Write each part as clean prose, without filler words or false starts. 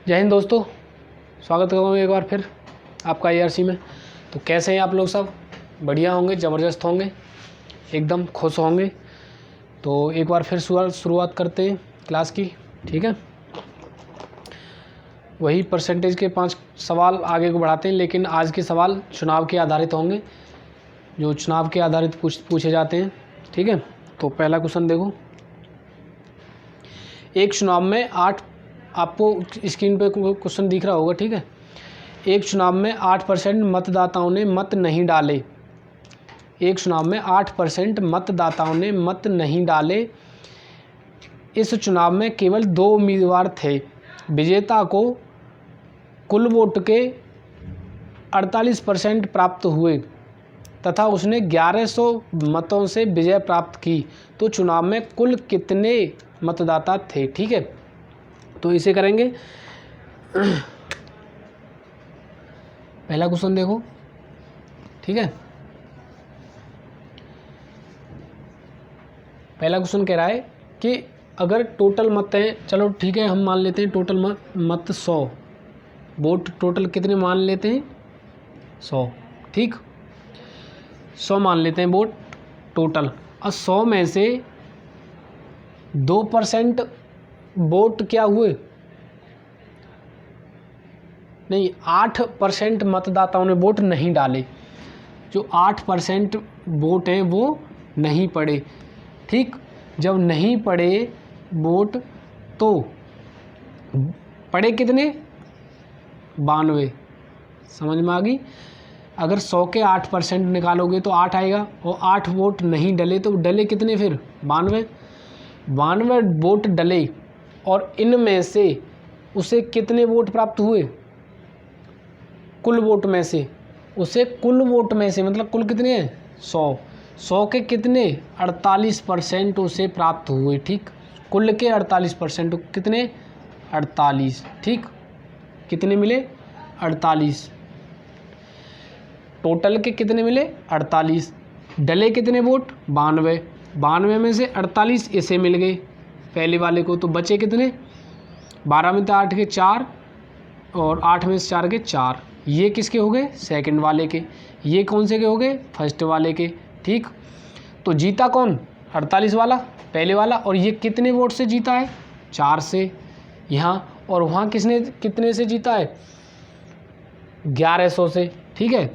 जय हिंद दोस्तों, स्वागत करूँगा एक बार फिर आपका ARC में। तो कैसे हैं आप लोग? सब बढ़िया होंगे, ज़बरदस्त होंगे, एकदम खुश होंगे। तो एक बार फिर शुरुआत करते हैं क्लास की, ठीक है। वही परसेंटेज के 5 सवाल आगे को बढ़ाते हैं, लेकिन आज के सवाल चुनाव के आधारित होंगे, जो चुनाव के आधारित पूछे जाते हैं, ठीक है। तो पहला क्वेश्चन देखो। एक चुनाव में आपको स्क्रीन पे क्वेश्चन दिख रहा होगा, ठीक है। एक चुनाव में 8% मतदाताओं ने मत नहीं डाले। एक चुनाव में 8% मतदाताओं ने मत नहीं डाले। इस चुनाव में केवल 2 उम्मीदवार थे। विजेता को कुल वोट के 48% प्राप्त हुए तथा उसने 1100 मतों से विजय प्राप्त की। तो चुनाव में कुल कितने मतदाता थे? ठीक है, तो इसे करेंगे। पहला क्वेश्चन देखो, ठीक है। पहला क्वेश्चन कह रहा है कि अगर टोटल मत हैं, चलो ठीक है, हम मान लेते हैं टोटल मत 100 वोट। टोटल कितने मान लेते हैं? 100, ठीक। 100 मान लेते हैं वोट टोटल। और 100 में से 2% वोट क्या हुए? नहीं, 8% मतदाताओं ने वोट नहीं डाले। जो 8% वोट हैं वो नहीं पड़े, ठीक। जब नहीं पड़े वोट तो पड़े कितने? 92। समझ में आ गई? अगर 100 के 8% निकालोगे तो 8 आएगा, और 8 वोट नहीं डले तो डले कितने फिर? 92। 92 वोट डले, और इनमें से उसे कितने वोट प्राप्त हुए? कुल वोट में से उसे, कुल वोट में से मतलब कुल कितने हैं? 100। 100 के कितने? 48% उसे प्राप्त हुए, ठीक। कुल के 48%, कितने? 48, ठीक। कितने मिले? 48। टोटल के कितने मिले? 48। डले कितने वोट? 92। 92 में से 48 इसे मिल गए पहले वाले को, तो बचे कितने? 12 में से 8 के 4, और 8 में से 4 के 4। ये किसके हो गए? सेकंड वाले के। ये कौन से के हो गए? फर्स्ट वाले के, ठीक। तो जीता कौन? 48 वाला, पहले वाला। और ये कितने वोट से जीता है? 4 से यहाँ, और वहाँ कितने से जीता है? 1100 से, ठीक है।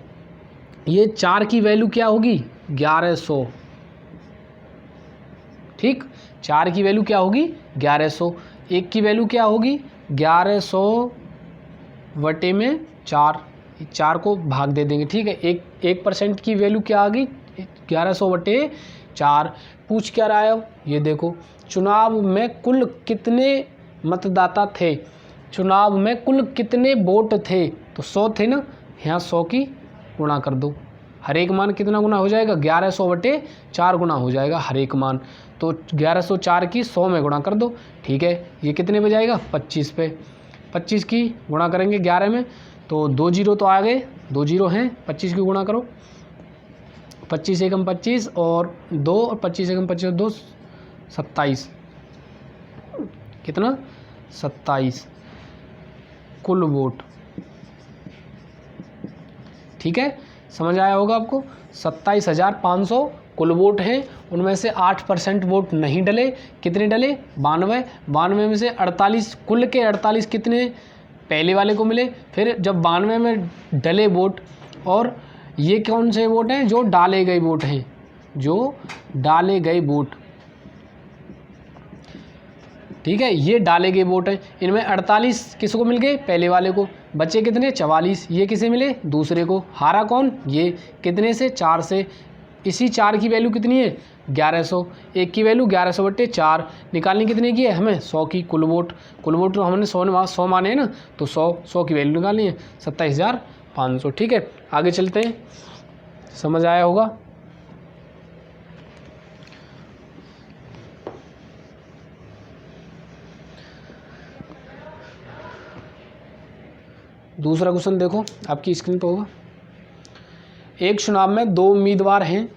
ये 4 की वैल्यू क्या होगी? 1100, ठीक। 4 की वैल्यू क्या होगी? 1100। 1 की वैल्यू क्या होगी? 1100 वटे में 4। 4 को भाग दे देंगे, ठीक है। 1% की वैल्यू क्या आ गई? 1100 वटे 4। पूछ क्या रहा है अब? ये देखो, चुनाव में कुल कितने मतदाता थे? चुनाव में कुल कितने वोट थे? तो 100 थे ना, यहाँ 100 की गुणा कर दो। हर एक मान कितना गुना हो जाएगा? 1100 वटे 4 गुना हो जाएगा हर एक मान। तो 1104 की 100 में गुणा कर दो, ठीक है। ये कितने पे जाएगा? 25 पे। 25 की गुणा करेंगे 11 में, तो 2 जीरो तो आ गए, 2 जीरो हैं। 25 की गुणा करो, 25 एकम 25 और 2, और 25 एकम 25 और 2, 27। कितना? 27 कुल वोट, ठीक है। समझ आया होगा आपको? 27,500 कुल वोट हैं। उनमें से 8% वोट नहीं डले। कितने डले? 92। 92 में से 48, कुल के 48 कितने पहले वाले को मिले। फिर जब 92 में डले वोट, और ये कौन से वोट हैं? जो डाले गए वोट हैं, जो डाले गए वोट, ठीक है। ये डाले गए वोट हैं। इनमें 48 किसको मिल गए? पहले वाले को। बचे कितने? 44। ये किसे मिले? दूसरे को। हारा कौन? ये। कितने से? 4 से। इसी 4 की वैल्यू कितनी है? 1100। 1 की वैल्यू 1100 बट्टे 4 निकालनी कितने की है हमें? 100 की। कुल वोट तो हमने 100 माने हैं ना, तो 100 की वैल्यू निकालनी है, 27,500, ठीक है। आगे चलते हैं, समझ आया होगा। दूसरा क्वेश्चन देखो, आपकी स्क्रीन पर होगा। एक चुनाव में 2 उम्मीदवार हैं।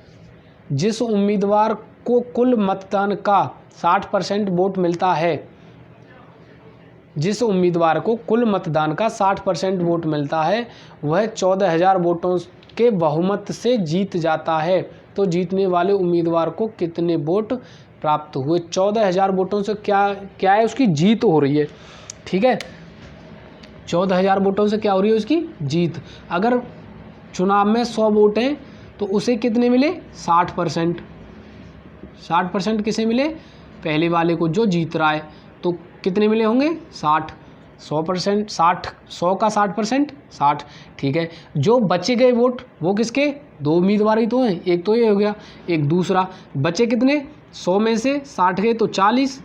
जिस उम्मीदवार को कुल मतदान का 60% वोट मिलता है जिस उम्मीदवार को कुल मतदान का 60% वोट मिलता है वह 14,000 वोटों के बहुमत से जीत जाता है। तो जीतने वाले उम्मीदवार को कितने वोट प्राप्त हुए? 14,000 वोटों से क्या है, उसकी जीत हो रही है। ठीक है, 14,000 वोटों से क्या हो रही है, उसकी जीत। अगर चुनाव में 100 वोट हैं तो उसे कितने मिले? 60%। 60% किसे मिले? पहले वाले को, जो जीत रहा है। तो कितने मिले होंगे? 60। 100%, 60, 100 का 60%, 60। ठीक है, जो बचे गए वोट वो किसके? 2 उम्मीदवार ही तो हैं, एक तो ये हो गया, एक दूसरा। बचे कितने? 100 में से 60 गए तो 40।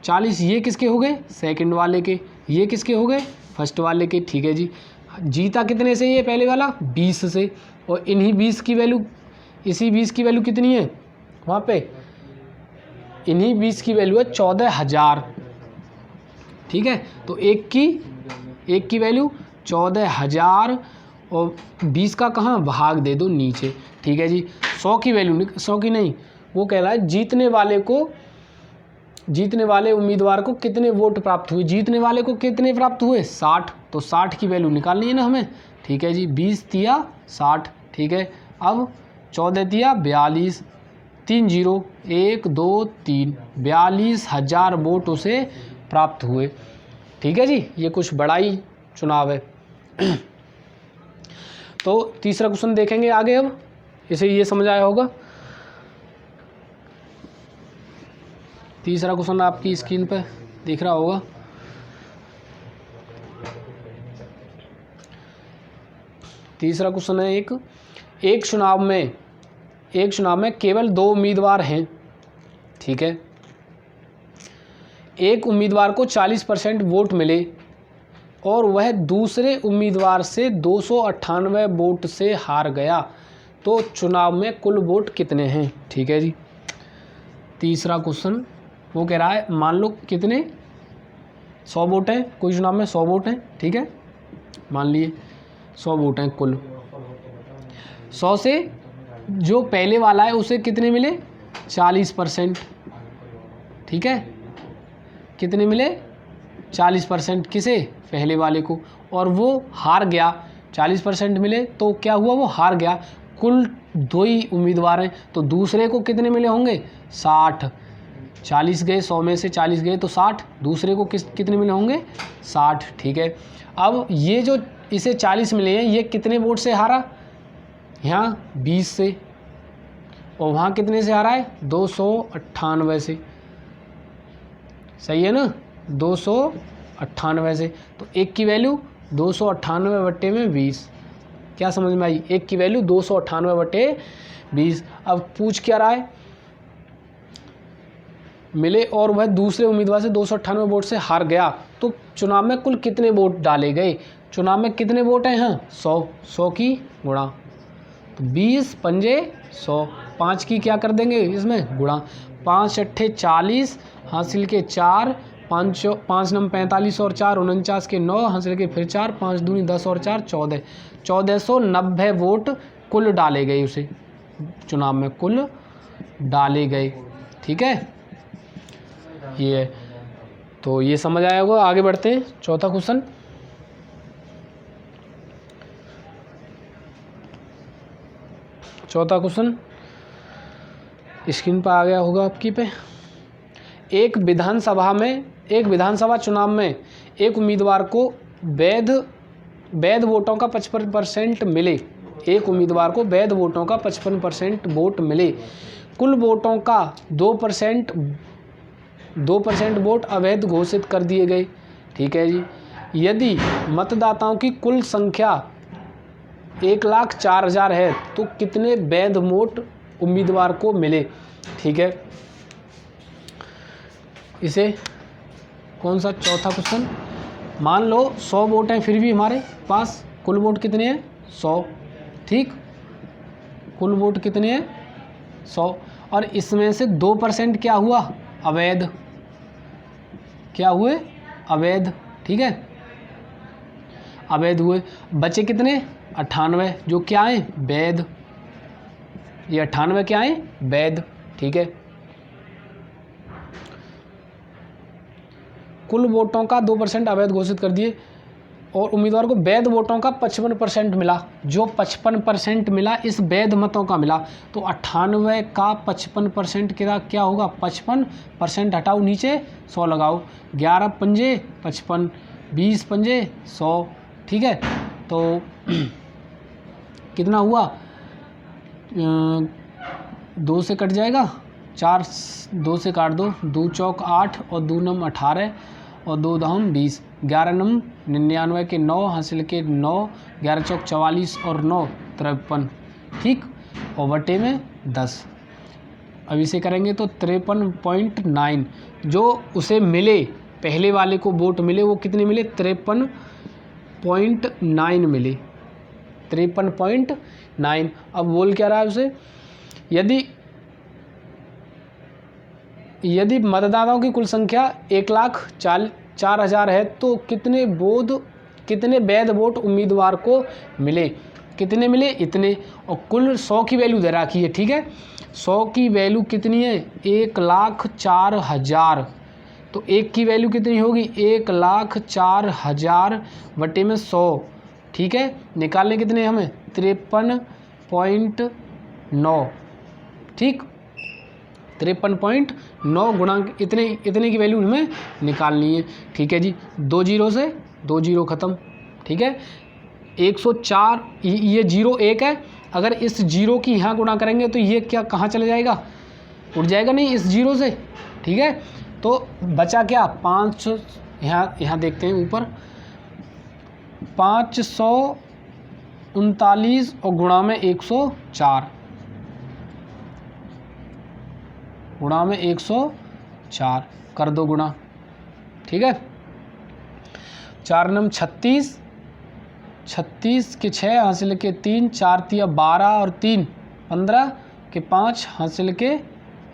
40 ये किसके हो गए? सेकंड वाले के। ये किसके हो गए? फर्स्ट वाले के। ठीक है जी। जीता कितने से? ये पहले वाला 20 से। और इन्हीं 20 की वैल्यू, इसी 20 की वैल्यू कितनी है वहाँ पे? इन्हीं 20 की वैल्यू है 14,000। ठीक है, तो एक की वैल्यू 14,000 और 20 का कहाँ भाग दे दो नीचे। ठीक है जी। 100 की वैल्यू, 100 की नहीं, वो कह रहा है जीतने वाले उम्मीदवार को कितने वोट प्राप्त हुए। जीतने वाले को कितने प्राप्त हुए? 60। तो 60 की वैल्यू निकालनी है ना हमें। ठीक है जी, 20 तिया 60। ठीक है, अब 14 तिया 42, 3 0 1 2 3, 42,000 वोट उसे प्राप्त हुए। ठीक है जी, ये कुछ बड़ा ही चुनाव है। तो तीसरा क्वेश्चन देखेंगे आगे। अब इसे ये समझ आया होगा। तीसरा क्वेश्चन आपकी स्क्रीन पर दिख रहा होगा। तीसरा क्वेश्चन है एक चुनाव में केवल 2 उम्मीदवार हैं। ठीक है, एक उम्मीदवार को 40% वोट मिले और वह दूसरे उम्मीदवार से 298 वोट से हार गया, तो चुनाव में कुल वोट कितने हैं? ठीक है जी। तीसरा क्वेश्चन वो कह रहा है, मान लो कितने 100 वोट हैं, कोई चुनाव में 100 वोट हैं। ठीक है, मान लिए 100 वोट हैं कुल। 100 से जो पहले वाला है उसे कितने मिले? 40%। ठीक है, कितने मिले? 40%। किसे? पहले वाले को। और वो हार गया। 40% मिले तो क्या हुआ? वो हार गया। कुल 2 ही उम्मीदवार हैं तो दूसरे को कितने मिले होंगे? 60। 40 गए, 100 में से 40 गए तो 60। दूसरे को कितने मिले होंगे? 60। ठीक है, अब ये जो इसे 40 मिले हैं, ये कितने वोट से हारा? यहाँ 20 से। और वहाँ कितने से हारा है? 298 से। सही है ना, 298 से। तो एक की वैल्यू 298 बट्टे में 20। क्या समझ में आई? एक की वैल्यू 298 बट्टे 20। अब पूछ क्या रहा है? मिले और वह दूसरे उम्मीदवार से 298 वोट से हार गया, तो चुनाव में कुल कितने वोट डाले गए? चुनाव में कितने वोट हैं? हाँ 100 की गुणा, तो 20 पंजे 100। 5 की क्या कर देंगे इसमें? गुणा। 5 अट्ठे 40, हासिल के 4, 5 नम 45 और 4 49 के 9, हासिल के फिर 4, 5 दूनी 10 और 4 14। 1490 वोट कुल डाले गए, उसे चुनाव में कुल डाले गए। ठीक है, ये तो ये समझ आया होगा। आगे बढ़ते हैं, चौथा क्वेश्चन। चौथा क्वेश्चन स्क्रीन पर आ गया होगा आपकी पे। एक विधानसभा चुनाव में एक उम्मीदवार को वैध वोटों का 55% मिले। एक उम्मीदवार को वैध वोटों का 55% वोट मिले। कुल वोटों का 2% वोट अवैध घोषित कर दिए गए। ठीक है जी। यदि मतदाताओं की कुल संख्या 1,04,000 है तो कितने वैध वोट उम्मीदवार को मिले? ठीक है, इसे कौन सा चौथा क्वेश्चन। मान लो 100 वोट हैं, फिर भी हमारे पास कुल वोट कितने हैं? 100। ठीक, कुल वोट कितने हैं? 100। और इसमें से 2% क्या हुआ? अवैध। क्या हुए? अवैध। ठीक है, अवैध हुए। बचे कितने? 98, जो क्या है? वैध। ये 98 क्या है? वैध। ठीक है, कुल वोटों का 2% अवैध घोषित कर दिए और उम्मीदवार को वैध वोटों का 55% मिला। जो 55% मिला इस वैध मतों का मिला, तो 98 का 55% क्या होगा? 55% हटाओ, नीचे 100 लगाओ, 11 पंजे 55, 20 पंजे 100, ठीक है। तो कितना हुआ? 2 से कट जाएगा, 4 2 से काट दो, 2 चौक 8 और 2 नम 18 और 2 दहम 20, 11 नम 99 के 9 हासिल के 9, 11 चौक 44 और 9 53, ठीक, और बटे में 10। अब इसे करेंगे तो 53.9 जो उसे मिले, पहले वाले को वोट मिले, वो कितने मिले? 53.9 मिले, 53.9। अब बोल क्या रहा है उसे? यदि मतदाताओं की कुल संख्या 1,04,000 है तो कितने वैध वोट उम्मीदवार को मिले? कितने मिले? इतने। और कुल 100 की वैल्यू दे रखी है, ठीक है। 100 की वैल्यू कितनी है? 1,04,000। तो 1 की वैल्यू कितनी होगी? 1,04,000 बटे में 100, ठीक है। निकालने कितने हमें? 53.9, ठीक, 53.9 गुणांक इतने की वैल्यू हमें निकालनी है, ठीक है जी। 2 जीरो से 2 जीरो खत्म, ठीक है। 104 ये 0 1 है, अगर इस 0 की यहाँ गुणा करेंगे तो ये क्या कहाँ चले जाएगा? उठ जाएगा नहीं इस 0 से, ठीक है। तो बचा क्या? 500, यहाँ देखते हैं ऊपर, 539 और गुणा में 104, गुणा में 104 कर दो गुणा, ठीक है। 4 नम 36, 36 के 6 हासिल के 3, 4 तिया 12 और 3 15 के 5 हासिल के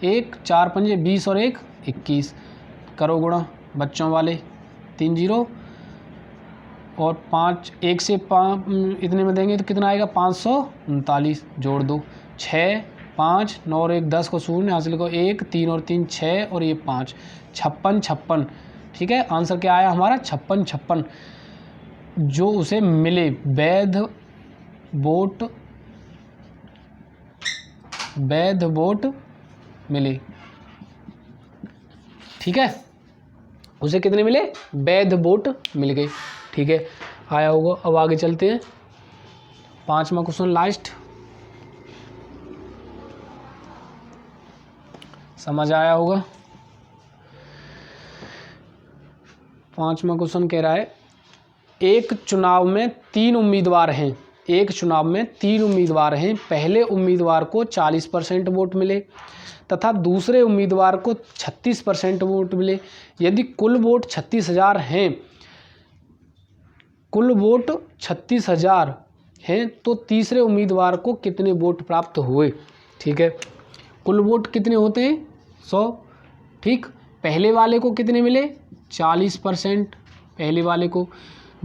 1, 4 पंजे 20 और 1 21, करो गुणा बच्चों वाले, 3 जीरो और 5 1 से 5 इतने में देंगे तो कितना आएगा? 539, जोड़ दो, 6 5 9 और 1 10 को शून्य हासिल को 1, 3 और 3 6 और ये 5, 56, ठीक है। आंसर क्या आया हमारा? 56 जो उसे मिले, वैध वोट मिले, ठीक है। उसे कितने मिले? वैध वोट मिल गए, ठीक है, आया होगा। अब आगे चलते हैं, 5वां क्वेश्चन लास्ट, समझ आया होगा। 5वां क्वेश्चन कह रहा है, एक चुनाव में 3 उम्मीदवार हैं, पहले उम्मीदवार को 40% वोट मिले तथा दूसरे उम्मीदवार को 36% वोट मिले। यदि कुल वोट 36,000 हैं, तो तीसरे उम्मीदवार को कितने वोट प्राप्त हुए? ठीक है, कुल वोट कितने होते हैं? 100, ठीक। पहले वाले को कितने मिले? 40%, पहले वाले को।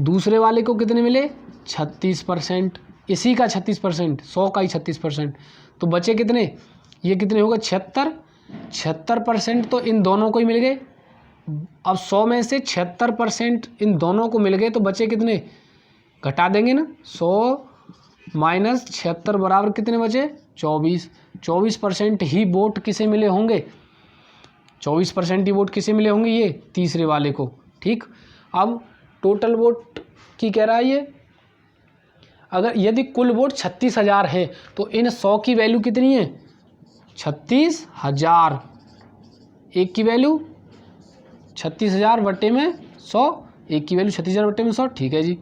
दूसरे वाले को कितने मिले? 36%, इसी का 36%, 100 का ही 36%, तो बचे कितने? ये कितने होगा? 76% तो इन दोनों को ही मिल गए। अब 100 में से 76% इन दोनों को मिल गए, तो बचे कितने? घटा देंगे ना, 100 माइनस 76 बराबर कितने बचे? 24% ही वोट किसे मिले होंगे? 24% ही वोट किसे मिले होंगे? ये तीसरे वाले को, ठीक। अब टोटल वोट की कह रहा है ये, अगर यदि कुल वोट 36,000 है तो इन 100 की वैल्यू कितनी है? 36,000। एक की वैल्यू 36,000 बटे में 100, एक की वैल्यू 36,000 बटे में 100, ठीक है जी।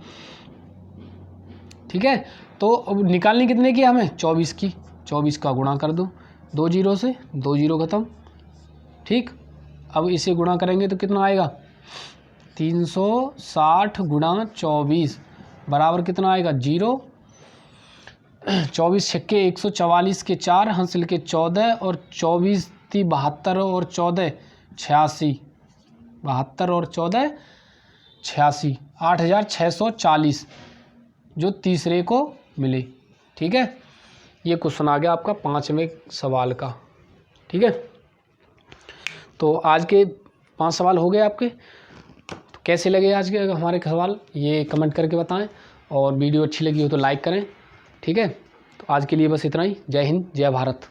ठीक है, तो अब निकालनी कितने की हमें? 24 की। 24 का गुणा कर दो, 2 जीरो से 2 जीरो खत्म, ठीक। अब इसे गुणा करेंगे तो कितना आएगा? 360 गुणा 24 बराबर कितना आएगा? 0। 24 छक्के 144 के 4 हासिल के 14 और 24 ती 72 और 14 86, 72 और 14 86, 8,640 जो तीसरे को मिले। ठीक है, ये क्वेश्चन आ गया आपका 5वें सवाल का। ठीक है, तो आज के 5 सवाल हो गए आपके। कैसे लगे आज के हमारे सवाल ये कमेंट करके बताएं, और वीडियो अच्छी लगी हो तो लाइक करें। ठीक है, तो आज के लिए बस इतना ही। जय हिंद, जय भारत।